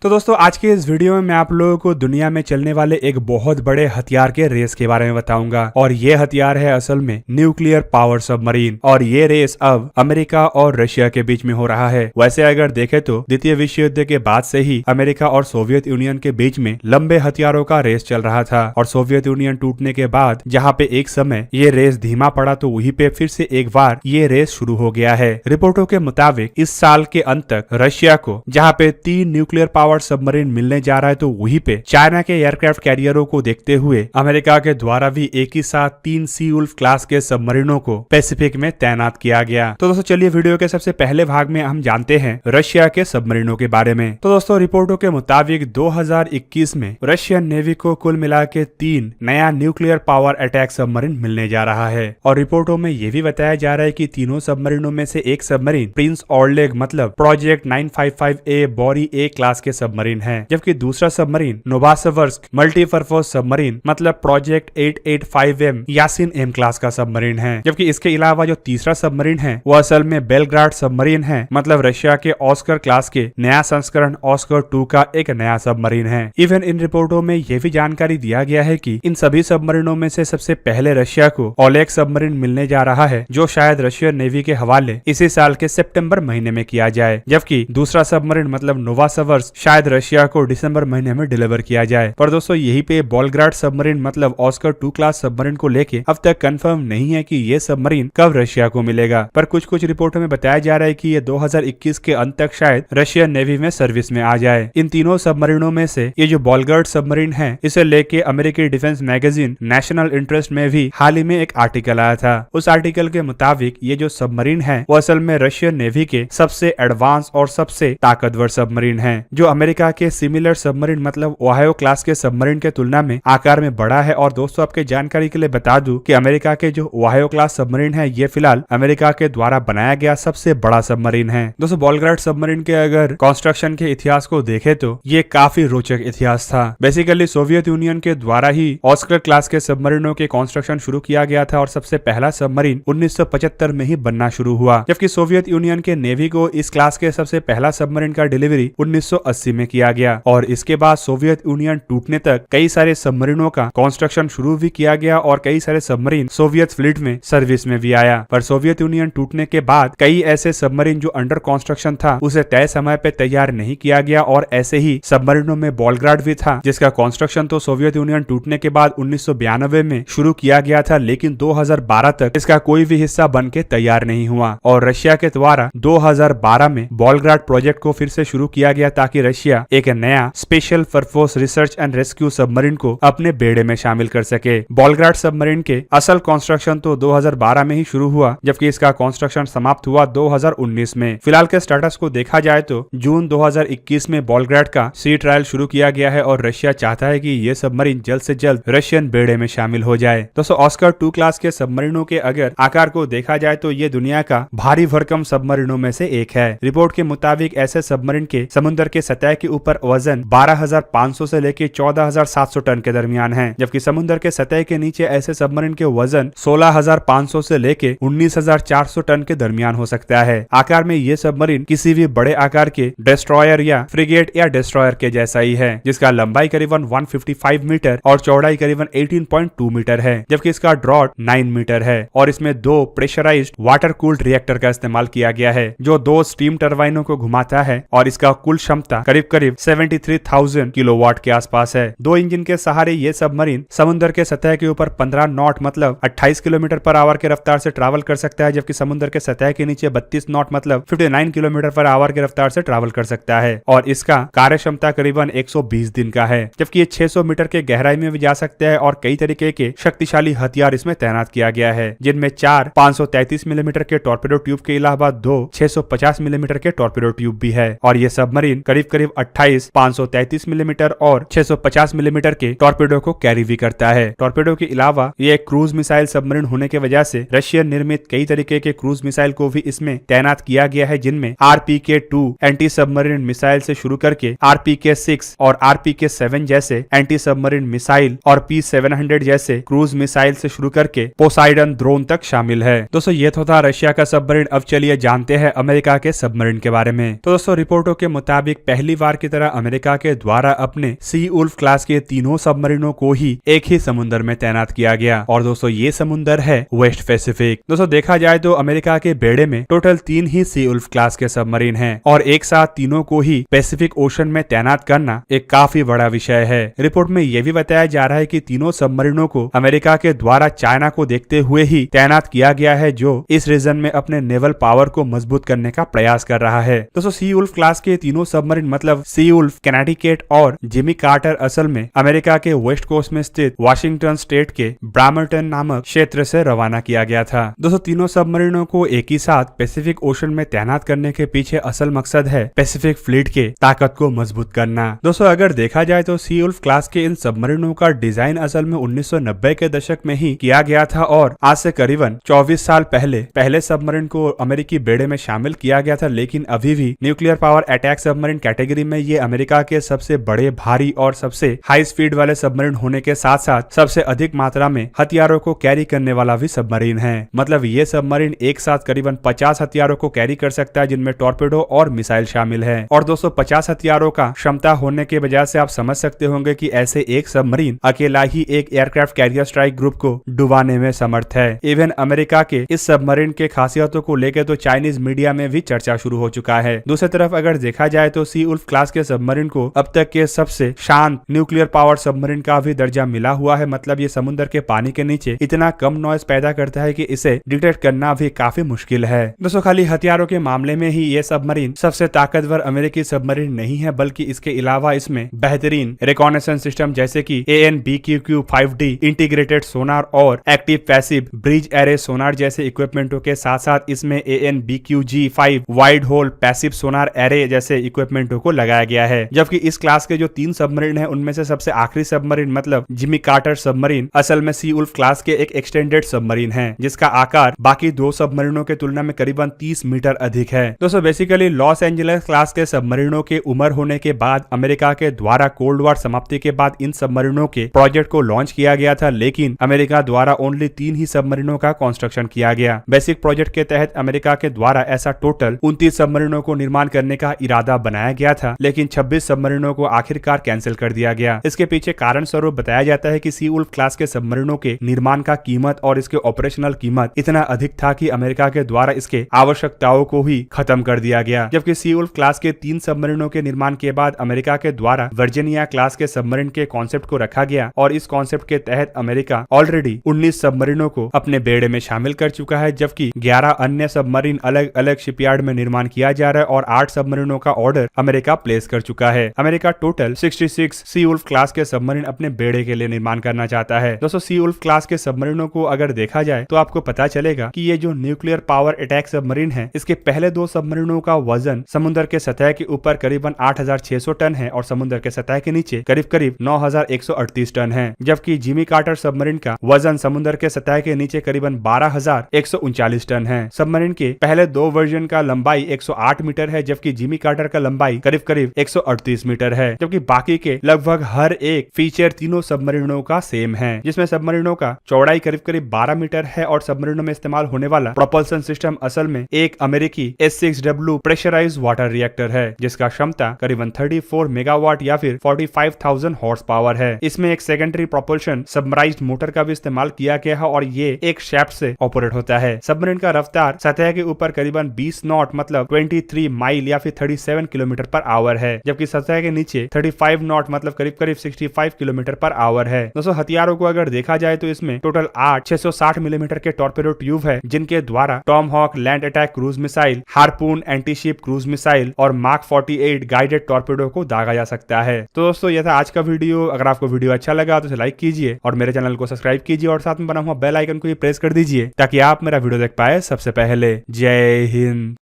तो दोस्तों आज के इस वीडियो में मैं आप लोगों को दुनिया में चलने वाले एक बहुत बड़े हथियार के रेस के बारे में बताऊंगा और ये हथियार है असल में न्यूक्लियर पावर सबमरीन। और ये रेस अब अमेरिका और रशिया के बीच में हो रहा है। वैसे अगर देखें तो द्वितीय विश्व युद्ध के बाद से ही अमेरिका और सोवियत यूनियन के बीच में लंबे हथियारों का रेस चल रहा था और सोवियत यूनियन टूटने के बाद जहाँ पे एक समय ये रेस धीमा पड़ा तो वहीं पे फिर से एक बार ये रेस शुरू हो गया है। रिपोर्टों के मुताबिक इस साल के अंत तक रशिया को जहाँ पे 3 न्यूक्लियर पावर सबमरीन मिलने जा रहा है तो वहीं पे चाइना के एयरक्राफ्ट कैरियरों को देखते हुए अमेरिका के द्वारा भी एक ही साथ 3 सी वुल्फ क्लास के सबमरीनों को पैसिफिक में तैनात किया गया। तो दोस्तों चलिए वीडियो के सबसे पहले भाग में हम जानते हैं रशिया के सबमरीनों के बारे में। तो दोस्तों रिपोर्टों के मुताबिक 2021 में रशियन नेवी को कुल मिला के 3 नया न्यूक्लियर पावर अटैक सबमरीन मिलने जा रहा है और रिपोर्टों में यह भी बताया जा रहा है कि तीनों सबमरीनों में से एक सबमरीन प्रिंस ऑर्लेग मतलब प्रोजेक्ट 955A बोरी ए क्लास के सबमरीन है, जबकि दूसरा सबमरीन नोवासिवर्स्क मल्टीपर्पज सबमरीन मतलब project 885M Yasen M class का सबमरीन है। जबकि इसके अलावा जो तीसरा सबमरीन है वो असल में बेलग्राड सबमरीन है मतलब रशिया के ऑस्कर क्लास के नया संस्करण ऑस्कर 2 का एक नया सबमरीन है। इवन इन रिपोर्टों में यह भी जानकारी दिया गया है कि इन सभी सबमरीनों में से सबसे पहले रशिया को ओलेग सबमरीन मिलने जा रहा है जो शायद रशियन नेवी के हवाले इसी साल के सितंबर महीने में किया जाए, जबकि दूसरा सबमरीन मतलब नोवासिवर्स्क शायद रशिया को दिसंबर महीने में डिलीवर किया जाए। पर दोस्तों यहीं पे बेलग्राड सबमरीन मतलब ऑस्कर 2 क्लास सबमरीन को लेके अब तक कंफर्म नहीं है कि ये सबमरीन कब रशिया को मिलेगा। पर कुछ रिपोर्टों में बताया जा रहा है कि ये 2021 के अंत तक शायद रशियन नेवी में सर्विस में आ जाए। इन तीनों सबमरीनों में से ये जो बेलग्राड सबमरीन है इसे लेके अमेरिकी डिफेंस मैगजीन नेशनल इंटरेस्ट में भी हाल ही में एक आर्टिकल आया था। उस आर्टिकल के मुताबिक ये जो सबमरीन है वो असल में रशियन नेवी के सबसे एडवांस और सबसे ताकतवर सबमरीन है जो अमेरिका के सिमिलर सबमरीन मतलब ओहायो क्लास के सबमरीन के तुलना में आकार में बड़ा है। और दोस्तों आपके जानकारी के लिए बता दूं कि अमेरिका के जो ओहायो क्लास सबमरीन है ये फिलहाल अमेरिका के द्वारा बनाया गया सबसे बड़ा सबमरीन है। दोस्तों बेलग्राड सबमरीन के अगर कंस्ट्रक्शन के इतिहास को देखें तो ये काफी रोचक इतिहास था। बेसिकली सोवियत यूनियन के द्वारा ही ऑस्कर क्लास के सबमरीनों के कंस्ट्रक्शन शुरू किया गया था और सबसे पहला सबमरीन 1975 में ही बनना शुरू हुआ, जबकि सोवियत यूनियन के नेवी को इस क्लास के सबसे पहला सबमरीन का डिलीवरी 1980 में किया गया और इसके बाद सोवियत यूनियन टूटने तक कई सारे सबमरीनों का कंस्ट्रक्शन शुरू भी किया गया और कई सारे सबमरीन सोवियत फ्लीट में सर्विस में भी आया। पर सोवियत यूनियन टूटने के बाद कई ऐसे सबमरीन जो अंडर कंस्ट्रक्शन था उसे तय समय पे तैयार नहीं किया गया और ऐसे ही सबमरीनों में बेलग्राड भी था जिसका कंस्ट्रक्शन तो सोवियत यूनियन टूटने के बाद 1992 में शुरू किया गया था, लेकिन 2012 तक इसका कोई भी हिस्सा बन के तैयार नहीं हुआ और रशिया के द्वारा 2012 में बेलग्राड प्रोजेक्ट को फिर से शुरू किया गया ताकि रशिया एक नया special purpose research and rescue submarine को अपने बेड़े में शामिल कर सके। बेलग्राड सबमरीन के असल कंस्ट्रक्शन तो 2012 में ही शुरू हुआ, जबकि इसका कंस्ट्रक्शन समाप्त हुआ 2019 में। फिलहाल के स्टेटस को देखा जाए तो जून 2021 में बेलग्राड का सी ट्रायल शुरू किया गया है और रशिया चाहता है कि ये सबमरीन जल्द से जल्द रशियन बेड़े में शामिल हो जाए। दोस्तों ऑस्कर 2 क्लास के सबमरीनों के अगर आकार को देखा जाए तो ये दुनिया का भारी भरकम सबमरीनों में से एक है। रिपोर्ट के मुताबिक ऐसे सबमरीन के समुद्र के सतह के ऊपर वजन 12,500 से लेके 14,700 टन के दरमियान है, जबकि समुद्र के सतह के नीचे ऐसे सबमरीन के वजन 16,500 से लेके 19,400 टन के दरमियान हो सकता है। आकार में ये सबमरीन किसी भी बड़े आकार के डिस्ट्रॉयर या फ्रिगेट या डिस्ट्रॉयर के जैसा ही है, जिसका लंबाई करीबन 155 मीटर और चौड़ाई करीबन 18.2 मीटर है, जबकि इसका ड्रॉट 9 मीटर है और इसमें 2 प्रेशराइज्ड वाटर कूल्ड रिएक्टर का इस्तेमाल किया गया है जो 2 स्टीम टरबाइनों को घुमाता है और इसका कुल क्षमता करीब 73,000 किलोवाट के आसपास है। 2 इंजन के सहारे ये सबमरीन समुद्र के सतह के ऊपर 15 नॉट मतलब 28 किलोमीटर पर आवर के रफ्तार से ट्रैवल कर सकता है, जबकि समुद्र के सतह के नीचे 32 नॉट मतलब 59 किलोमीटर पर आवर के रफ्तार से ट्रैवल कर सकता है और इसका कार्य क्षमता करीबन 120 दिन का है, जबकि ये 600 मीटर के गहराई में भी जा सकता है और कई तरीके के शक्तिशाली हथियार इसमें तैनात किया गया है, जिनमें 4 533 मिलीमीटर के टॉर्पेडो ट्यूब के अलावा 2 650 मिलीमीटर के टॉर्पेडो ट्यूब भी है और ये सबमरीन करीब 28 533 मिलीमीटर और 650 मिलीमीटर के टॉर्पेडो को कैरी भी करता है। टॉर्पेडो के अलावा ये एक क्रूज मिसाइल सबमरीन होने की वजह से रशियन निर्मित कई तरीके के क्रूज मिसाइल को भी इसमें तैनात किया गया है, जिनमें RPK-2 एंटी सबमरीन मिसाइल से शुरू करके RPK-6 और RPK-7 जैसे एंटी सबमरीन मिसाइल और P-700 जैसे क्रूज मिसाइल से शुरू करके पोसाइडन ड्रोन तक शामिल है। दोस्तों ये तो था रशिया का सबमरीन। अब चलिए जानते हैं अमेरिका के सबमरीन के बारे में। तो दोस्तों रिपोर्टों के मुताबिक पहली पहली बार की तरह अमेरिका के द्वारा अपने सी उल्फ क्लास के तीनों सबमरीनों को ही एक ही समुद्र में तैनात किया गया। और दोस्तों ये समुद्र है वेस्ट पैसिफिक। दोस्तों देखा जाए तो अमेरिका के बेड़े में टोटल 3 ही सी उल्फ क्लास के सबमरीन हैं और एक साथ तीनों को ही पैसिफिक ओशन में तैनात करना एक काफी बड़ा विषय है। रिपोर्ट में यह भी बताया जा रहा है कि तीनों सबमरीनों को अमेरिका के द्वारा चाइना को देखते हुए ही तैनात किया गया है, जो इस रीजन में अपने नेवल पावर को मजबूत करने का प्रयास कर रहा है। दोस्तों सी उल्फ क्लास के तीनों सबमरीन मतलब सी उल्फ, कैनेडिकेट और जिमी कार्टर असल में अमेरिका के वेस्ट कोस्ट में स्थित वाशिंगटन स्टेट के ब्रामरटन नामक क्षेत्र से रवाना किया गया था। दोस्तों तीनों सबमरीनों को एक ही साथ पैसिफिक ओशन में तैनात करने के पीछे असल मकसद है पैसिफिक फ्लीट के ताकत को मजबूत करना। दोस्तों अगर देखा जाए तो सी उल्फ क्लास के इन सबमरीनों का डिजाइन असल में 1990 के दशक में ही किया गया था और आज से करीबन 24 साल पहले सबमरीन को अमेरिकी बेड़े में शामिल किया गया था, लेकिन अभी भी nuclear power attack submarine category में ये अमेरिका के सबसे बड़े, भारी और सबसे हाई स्पीड वाले सबमरीन होने के साथ साथ सबसे अधिक मात्रा में हथियारों को कैरी करने वाला भी सबमरीन है। मतलब ये सबमरीन एक साथ करीबन 50 हथियारों को कैरी कर सकता है, जिनमें टॉर्पेडो और मिसाइल शामिल है। और 250 हथियारों का क्षमता होने के वजह से आप समझ सकते होंगे कि ऐसे एक सबमरीन अकेला ही एक एयरक्राफ्ट कैरियर स्ट्राइक ग्रुप को डुबाने में समर्थ है। इवन अमेरिका के इस सबमरीन के खासियतों को लेकर तो चाइनीज मीडिया में भी चर्चा शुरू हो चुका है। दूसरी तरफ अगर देखा जाए तो सी उल्फ क्लास के सबमरीन को अब तक के सबसे शांत न्यूक्लियर पावर सबमरीन का भी दर्जा मिला हुआ है। मतलब ये समुद्र के पानी के नीचे इतना कम नॉइज पैदा करता है कि इसे डिटेक्ट करना भी काफी मुश्किल है। दोस्तों खाली हथियारों के मामले में ही ये सबमरीन सबसे ताकतवर अमेरिकी सबमरीन नहीं है, बल्कि इसके अलावा इसमें बेहतरीन रिकॉनेसेंस सिस्टम जैसे कि AN/BQQ-5D इंटीग्रेटेड सोनार और एक्टिव पैसिव ब्रिज एरे सोनार जैसे इक्विपमेंटों के साथ साथ इसमें AN/BQG-5 वाइड होल पैसिव सोनार एरे जैसे इक्विपमेंटों को लगाया गया है। जबकि इस क्लास के जो 3 सबमरीन है उनमें से सबसे आखिरी सबमरीन मतलब जिमी कार्टर सबमरीन असल में सी उल्फ क्लास के एक एक्सटेंडेड सबमरीन है, जिसका आकार बाकी 2 सबमरीनों के तुलना में करीबन 30 मीटर अधिक है। दोस्तों बेसिकली लॉस एंजलिस क्लास के सबमरीनों के उम्र होने के बाद अमेरिका के द्वारा कोल्ड वॉर समाप्ति के बाद इन सबमरीनों के प्रोजेक्ट को लॉन्च किया गया था, लेकिन अमेरिका द्वारा ओनली 3 ही सबमरीनों का कंस्ट्रक्शन किया गया। बेसिक प्रोजेक्ट के तहत अमेरिका के द्वारा ऐसा टोटल 29 सबमरीनों को निर्माण करने का इरादा बनाया गया था, लेकिन 26 सबमरीनों को आखिरकार कैंसिल कर दिया गया। इसके पीछे कारण स्वरूप बताया जाता है कि सी उल्फ क्लास के सबमरीनों के निर्माण का कीमत और इसके ऑपरेशनल कीमत इतना अधिक था कि अमेरिका के द्वारा इसके आवश्यकताओं को ही खत्म कर दिया गया। जबकि सी उल्फ क्लास के 3 सबमरीनों के निर्माण के बाद अमेरिका के द्वारा वर्जीनिया क्लास के सबमरीन के कॉन्सेप्ट को रखा गया और इस कॉन्सेप्ट के तहत अमेरिका ऑलरेडी 19 सबमरीनों को अपने बेड़े में शामिल कर चुका है, जबकि 11 अन्य सबमरीन अलग अलग शिपयार्ड में निर्माण किया जा रहा है और 8 सबमरीनों का ऑर्डर अमेरिका प्लेस कर चुका है। अमेरिका टोटल 66 सी उल्फ क्लास के सबमरीन अपने बेड़े के लिए निर्माण करना चाहता है। दोस्तों सी उल्फ क्लास के सबमरीनों को अगर देखा जाए तो आपको पता चलेगा कि ये जो न्यूक्लियर पावर अटैक सबमरीन है, इसके पहले 2 सबमरीनों का वजन समुद्र के सतह के ऊपर करीबन 8600 टन है और समुद्र के सतह के नीचे करीब 9138 टन है। जबकि जिमी कार्टर सबमरीन का वजन समुद्र के सतह के नीचे करीबन 12139 टन है। सबमरीन के पहले 2 वर्जन का लंबाई 108 मीटर है, जबकि जिमी कार्टर का लंबाई करीब 138 मीटर है। जबकि बाकी के लगभग हर एक फीचर तीनों सबमरीनों का सेम है, जिसमें सबमरीनों का चौड़ाई करीब 12 मीटर है और सबमरीनों में इस्तेमाल होने वाला प्रोपल्सन सिस्टम असल में एक अमेरिकी S6W प्रेशराइज्ड वाटर रिएक्टर है, जिसका क्षमता करीबन 34 मेगावाट या फिर 45,000 हॉर्स पावर है। इसमें एक सेकेंडरी प्रोपल्शन सबमराइज्ड मोटर का भी इस्तेमाल किया गया है और ये एक शैफ्ट से ऑपरेट होता है। सबमरीन का रफ्तार सतह के ऊपर करीबन 20 नॉट मतलब 23 माइल या फिर 37 किलोमीटर पर आवर है, जबकि सतह के नीचे 35 नॉट मतलब करीब 65 किलोमीटर पर आवर है। दोस्तों हथियारों को अगर देखा जाए तो इसमें टोटल 8 660 मिलीमीटर के टॉर्पेडो ट्यूब है, जिनके द्वारा Tomahawk land attack cruise missile, harpoon anti ship cruise missile और मार्क 48 गाइडेड टॉर्पेडो को दागा जा सकता है। तो दोस्तों यह था आज का वीडियो। अगर आपको वीडियो अच्छा लगा तो इसे लाइक कीजिए और मेरे चैनल को सब्सक्राइब कीजिए और साथ में बना हुआ बेल आइकन को भी प्रेस कर दीजिए ताकि आप मेरा वीडियो देख पाए सबसे पहले। जय हिंद।